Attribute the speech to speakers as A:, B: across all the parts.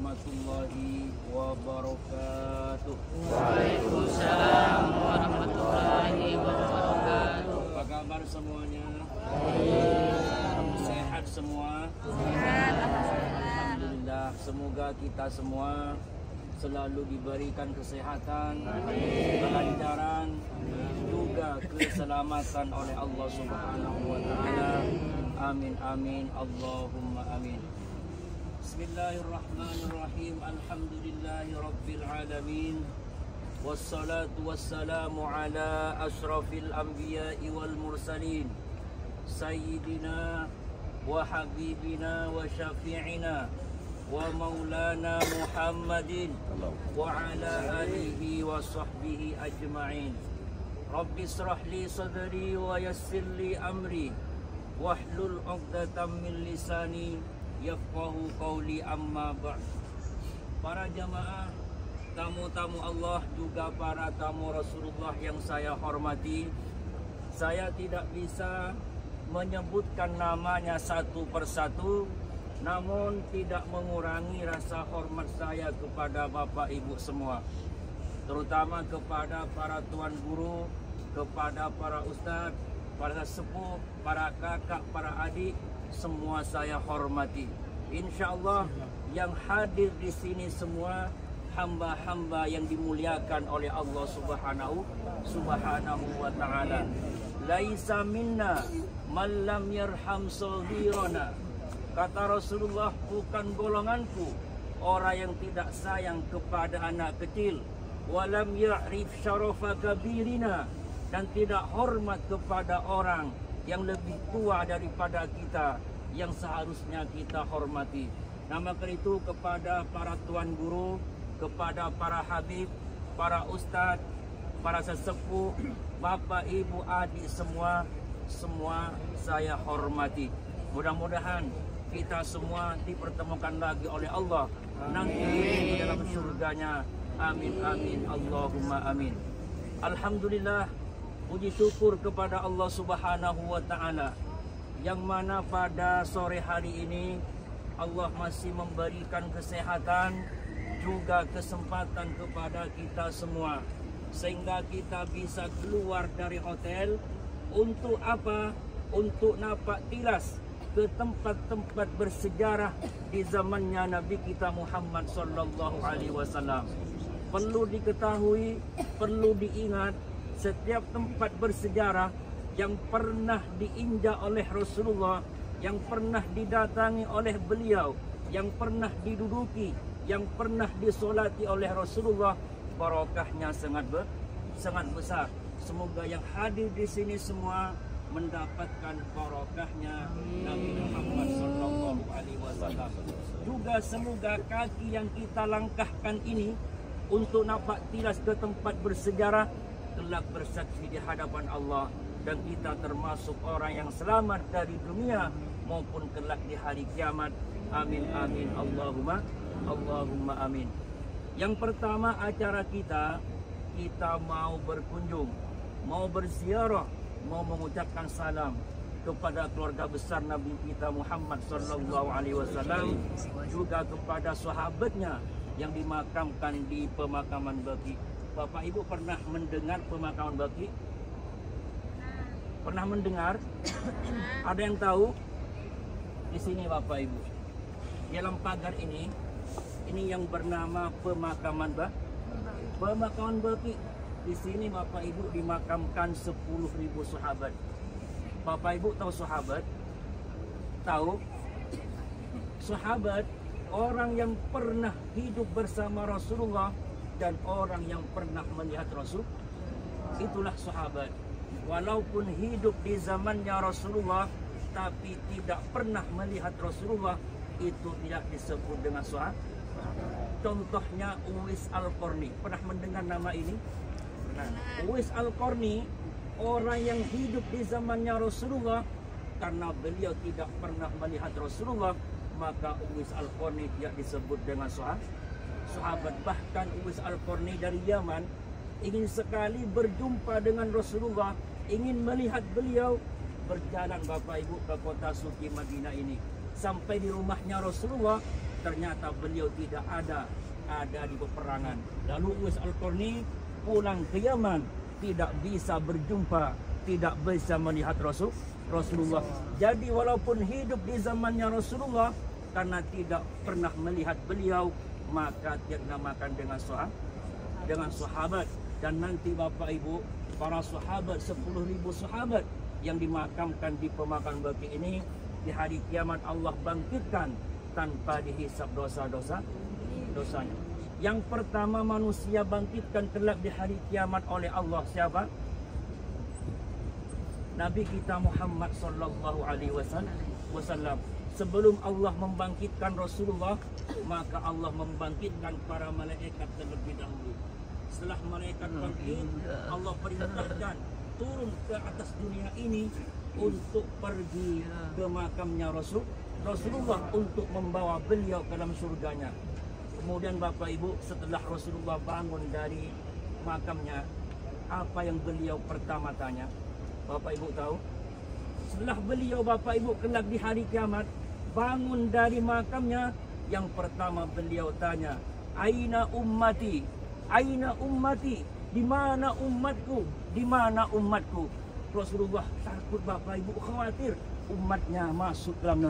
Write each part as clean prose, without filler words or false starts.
A: warahmatullahi wabarakatuh.
B: Waalaikumsalam warahmatullahi wabarakatuh.
A: Apa kabar semuanya? Sehat semua?
B: Sehat, alhamdulillah.
A: Alhamdulillah. Semoga kita semua selalu diberikan kesehatan, kelancaran, juga keselamatan oleh Allah Subhanahu wa taala. Amin amin Allahumma amin. Bismillahirrahmanirrahim. Alhamdulillahi rabbil alamin. Wassalatu wassalamu ala asyrafil anbiya'i wal mursalin. Sayyidina wa habibina wa syafi'ina wa maulana Muhammadin wa ala alihi wa sahbihi ajma'in. Rabbi israh li sadri wa yassir li amri wahlul 'uqdatam min lisani yafqahu qawli, amma ba'd. Para jamaah, tamu-tamu Allah, juga para tamu Rasulullah yang saya hormati, saya tidak bisa menyebutkan namanya satu persatu, namun tidak mengurangi rasa hormat saya kepada Bapak Ibu semua, terutama kepada para tuan guru, kepada para ustadz, para sepuh, para kakak, para adik, semua saya hormati. InsyaAllah yang hadir di sini semua hamba-hamba yang dimuliakan oleh Allah Subhanahu wa ta'ala. Laisa minna man lam yarham saghirana. Kata Rasulullah, bukan golonganku orang yang tidak sayang kepada anak kecil. Walam ya'rif syarafa kabirina, dan tidak hormat kepada orang yang lebih tua daripada kita, yang seharusnya kita hormati. Nama itu kepada para tuan guru, kepada para habib, para ustadz, para sesepuh, bapak, ibu, adik semua saya hormati. Mudah-mudahan kita semua dipertemukan lagi oleh Allah nanti di dalam surganya. Amin amin Allahumma amin. Alhamdulillah, puji syukur kepada Allah Subhanahu wa taala yang mana pada sore hari ini Allah masih memberikan kesehatan juga kesempatan kepada kita semua, sehingga kita bisa keluar dari hotel untuk apa? Untuk napak tilas ke tempat-tempat bersejarah di zamannya Nabi kita Muhammad sallallahu alaihi wasallam. Perlu diketahui, perlu diingat, setiap tempat bersejarah yang pernah diinjak oleh Rasulullah, yang pernah didatangi oleh beliau, yang pernah diduduki, yang pernah disolati oleh Rasulullah, barokahnya sangat besar. Semoga yang hadir di sini semua mendapatkan barokahnya Nabi Muhammad sallallahu alaihi wasallam. Juga semoga kaki yang kita langkahkan ini untuk napak tilas ke tempat bersejarah kelak bersaksi di hadapan Allah, dan kita termasuk orang yang selamat dari dunia maupun kelak di hari kiamat. Amin amin Allahumma amin. Yang pertama acara kita mau berkunjung, mau berziarah, mau mengucapkan salam kepada keluarga besar Nabi kita Muhammad sallallahu alaihi wasallam, juga kepada sahabatnya yang dimakamkan di pemakaman Baqi. Bapak Ibu pernah mendengar pemakaman Baqi? Pernah mendengar? Ada yang tahu? Di sini Bapak Ibu, di dalam pagar ini yang bernama pemakaman Baqi. Di sini Bapak Ibu dimakamkan 10.000 sahabat. Bapak Ibu tahu sahabat? Tahu? Sahabat orang yang pernah hidup bersama Rasulullah dan orang yang pernah melihat Rasul. Itulah sahabat. Walaupun hidup di zamannya Rasulullah tapi tidak pernah melihat Rasulullah, itu tidak disebut dengan sahabat. Contohnya Uwais Al-Qarni. Pernah mendengar nama ini? Nah, Uwais Al-Qarni orang yang hidup di zamannya Rasulullah, karena beliau tidak pernah melihat Rasulullah, maka Uwais Al-Qarni tidak disebut dengan sahabat. Bahkan Uwais Al-Qarni dari Yaman ingin sekali berjumpa dengan Rasulullah, ingin melihat beliau. Berjalan Bapak Ibu ke kota suci Madinah ini, sampai di rumahnya Rasulullah, ternyata beliau tidak ada di peperangan. Lalu Uwais Al-Qarni pulang ke Yaman, tidak bisa berjumpa, tidak bisa melihat Rasulullah. Jadi walaupun hidup di zamannya Rasulullah, karena tidak pernah melihat beliau, maka dia dinamakan dengan sahabat. Dan nanti Bapak Ibu, para sahabat, 10.000 sahabat yang dimakamkan di pemakaman Baqi ini, di hari kiamat Allah bangkitkan tanpa dihisab dosanya. Yang pertama manusia bangkitkan kelak di hari kiamat oleh Allah siapa? Nabi kita Muhammad sallallahu alaihi wasallam. Sebelum Allah membangkitkan Rasulullah, maka Allah membangkitkan para malaikat terlebih dahulu. Setelah malaikat bangkit, Allah perintahkan turun ke atas dunia ini untuk pergi ke makamnya Rasulullah untuk membawa beliau ke dalam surganya. Kemudian Bapak Ibu, setelah Rasulullah bangun dari makamnya, apa yang beliau pertama tanya? Bapak Ibu tahu? Setelah beliau Bapak Ibu kelak di hari kiamat bangun dari makamnya, yang pertama beliau tanya, Aina ummati? Aina ummati? Di mana umatku? Di mana umatku? Rasulullah takut Bapak Ibu, khawatir umatnya masuk dalam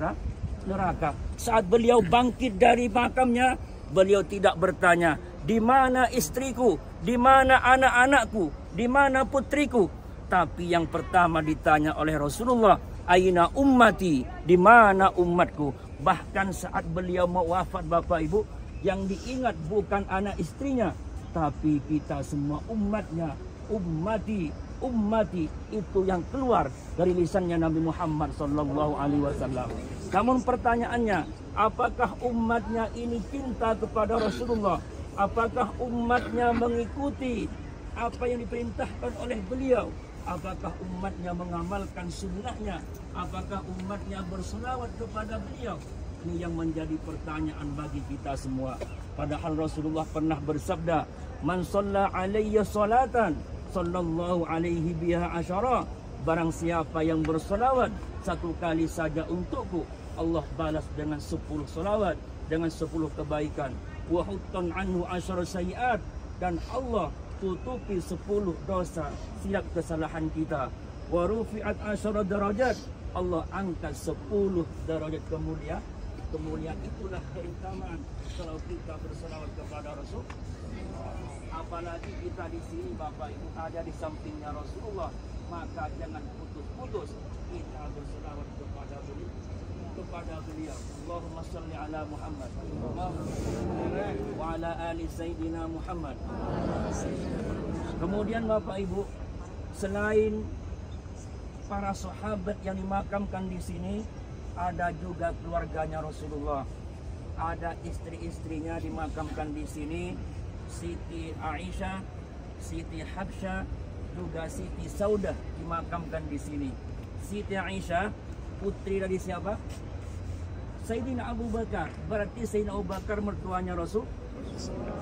A: neraka. Saat beliau bangkit dari makamnya, beliau tidak bertanya, di mana istriku? Di mana anak-anakku? Di mana putriku? Tapi yang pertama ditanya oleh Rasulullah, Aina ummati? Di mana umatku? Bahkan saat beliau mau wafat Bapak Ibu, yang diingat bukan anak istrinya, tapi kita semua umatnya. Ummati, ummati, itu yang keluar dari lisannya Nabi Muhammad sallallahu alaihi wasallam. Namun pertanyaannya, apakah umatnya ini cinta kepada Rasulullah? Apakah umatnya mengikuti apa yang diperintahkan oleh beliau? Apakah umatnya mengamalkan sunnahnya? Apakah umatnya berselawat kepada beliau? Ini yang menjadi pertanyaan bagi kita semua. Padahal Rasulullah pernah bersabda, Man shalla alayya salatan, sallallahu alaihi biha asyara. Barang siapa yang berselawat satu kali saja untukku, Allah balas dengan 10 selawat, dengan 10 kebaikan. Wa huttan anhu asyara sayiat, dan Allah tutupi 10 dosa silap kesalahan kita. Wa rufi'at asyara darajat, Allah angkat 10 darajat kemuliaan. Itulah keutamaan kalau kita berselawat kepada Rasul. Apalagi kita di sini Bapak Ibu ada di sampingnya Rasulullah, maka jangan putus-putus kita berselawat kepada beliau. Allahumma shalli ala Muhammad wa ala ali Sayyidina Muhammad. Kemudian Bapak Ibu, selain para sahabat yang dimakamkan di sini, ada juga keluarganya Rasulullah. Ada istri-istrinya dimakamkan di sini. Siti Aisyah, Siti Habsyah, juga Siti Saudah dimakamkan di sini. Siti Aisyah putri dari siapa? Sayyidina Abu Bakar. Berarti Sayyidina Abu Bakar mertuanya Rasul.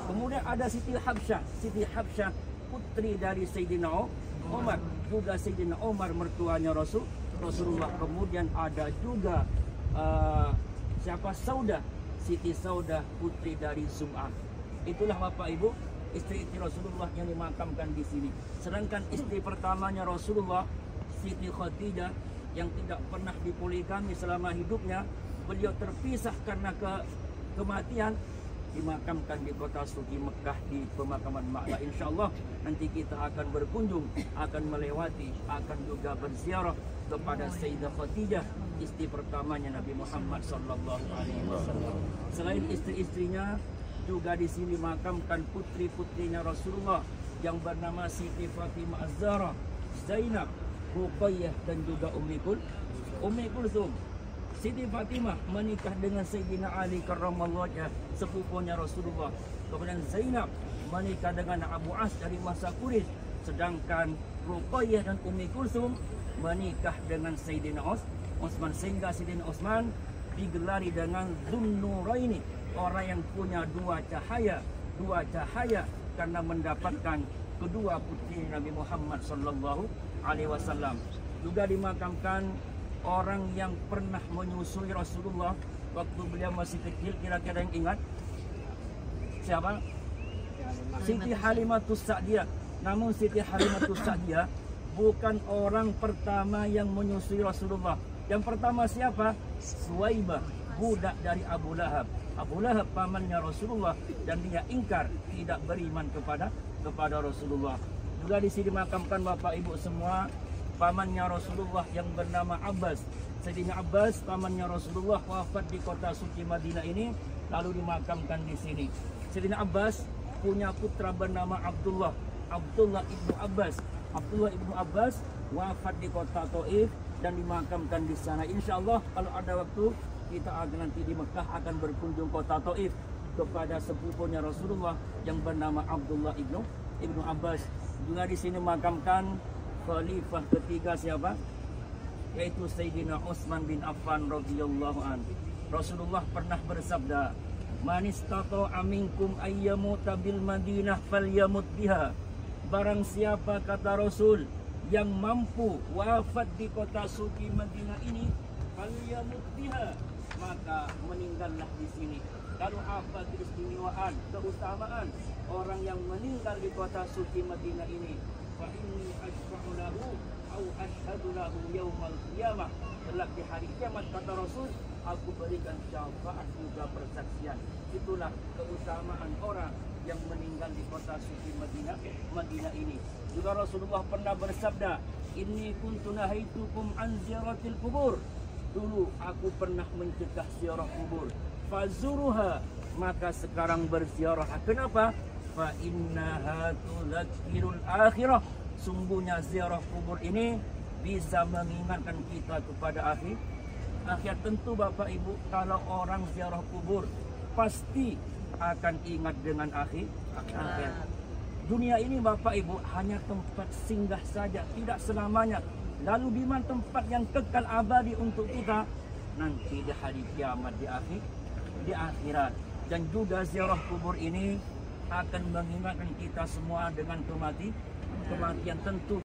A: Kemudian ada Siti Habsyah. Siti Habsyah putri dari Sayyidina Umar. Juga Sayyidina Umar mertuanya Rasulullah. Kemudian ada juga siapa? Saudah. Siti Saudah putri dari Zum'ah. Itulah Bapak Ibu istri-istri Rasulullah yang dimakamkan di sini. Sedangkan istri pertamanya Rasulullah, Siti Khadijah, yang tidak pernah dipoligami selama hidupnya, beliau terpisah karena kematian, dimakamkan di kota suci Mekah di pemakaman Ma'la. Insyaallah nanti kita akan berkunjung, akan melewati, akan juga berziarah kepada Sayyidah Khadijah, istri pertamanya Nabi Muhammad sallallahu alaihi wasallam. Selain istri-istrinya, juga di sini makamkan putri-putrinya Rasulullah yang bernama Siti Fatimah Az-Zahra, Zainab, Ruqayyah, dan juga Ummi Kulsum. Siti Fatimah menikah dengan Sayyidina Ali karramallahu wajhah, sepupunya Rasulullah. Kemudian Zainab menikah dengan Abu As dari masa Quraisy, sedangkan Ruqayyah dan Ummi Kulsum menikah dengan Sayyidina Utsman, sehingga Sayyidina Utsman digelari dengan Dzunnuraini, orang yang punya dua cahaya karena mendapatkan kedua putri Nabi Muhammad sallallahu alaihi wasallam. Juga dimakamkan orang yang pernah menyusui Rasulullah waktu beliau masih kecil, kira-kira yang ingat? Siapa? Siti Halimatus Sa'diyah. Namun Siti Halimatus Sa'diyah bukan orang pertama yang menyusui Rasulullah. Yang pertama siapa? Suwaibah, budak dari Abu Lahab. Abu Lahab pamannya Rasulullah dan dia ingkar, tidak beriman kepada Rasulullah. Juga di sini dimakamkan Bapak Ibu semua pamannya Rasulullah yang bernama Abbas. Sayyidina Abbas pamannya Rasulullah wafat di kota suci Madinah ini, lalu dimakamkan di sini. Sayyidina Abbas punya putra bernama Abdullah ibnu Abbas. Abdullah ibnu Abbas wafat di kota Taif dan dimakamkan di sana. Insya Allah kalau ada waktu kita akan nanti di Mekah akan berkunjung kota Taif kepada sepupunya Rasulullah yang bernama Abdullah ibnu Abbas. Juga di sini makamkan khalifah ketiga siapa? Yaitu Sayyidina Utsman bin Affan radhiyallahu anhu. Rasulullah pernah bersabda, "Man istata'a minkum ayyamuta bil Madinah falyamut biha." Barang siapa, kata Rasul, yang mampu wafat di kota suci Madinah ini, falyamut biha, maka meninggallah di sini. Lalu apa keistimewaan, keutamaan orang yang meninggal di kota suci Madinah ini? Fa inni asyfa'u lahu au asyhadu lahu yaumal qiyamah. Kelak di hari kiamat, kata Rasul, aku berikan syafaat juga persaksian. Itulah keutamaan orang yang meninggal di kota suci Madinah ini. Juga Rasulullah pernah bersabda, "Inni kuntu nahaitukum an ziyaratil kubur." Dulu aku pernah mencegah ziarah kubur. Fazuruha, maka sekarang berziarah. Kenapa? Fa innaha tudzakirul akhirah. Sungguhnya ziarah kubur ini bisa mengingatkan kita kepada akhir. Tentu Bapak Ibu, kalau orang ziarah kubur pasti akan ingat dengan akhir. Dunia ini Bapak Ibu hanya tempat singgah saja, tidak selamanya. Lalu di mana tempat yang kekal abadi untuk kita? Nanti di hari kiamat, di akhirat. Dan juga ziarah kubur ini akan mengingatkan kita semua dengan kematian. Tentu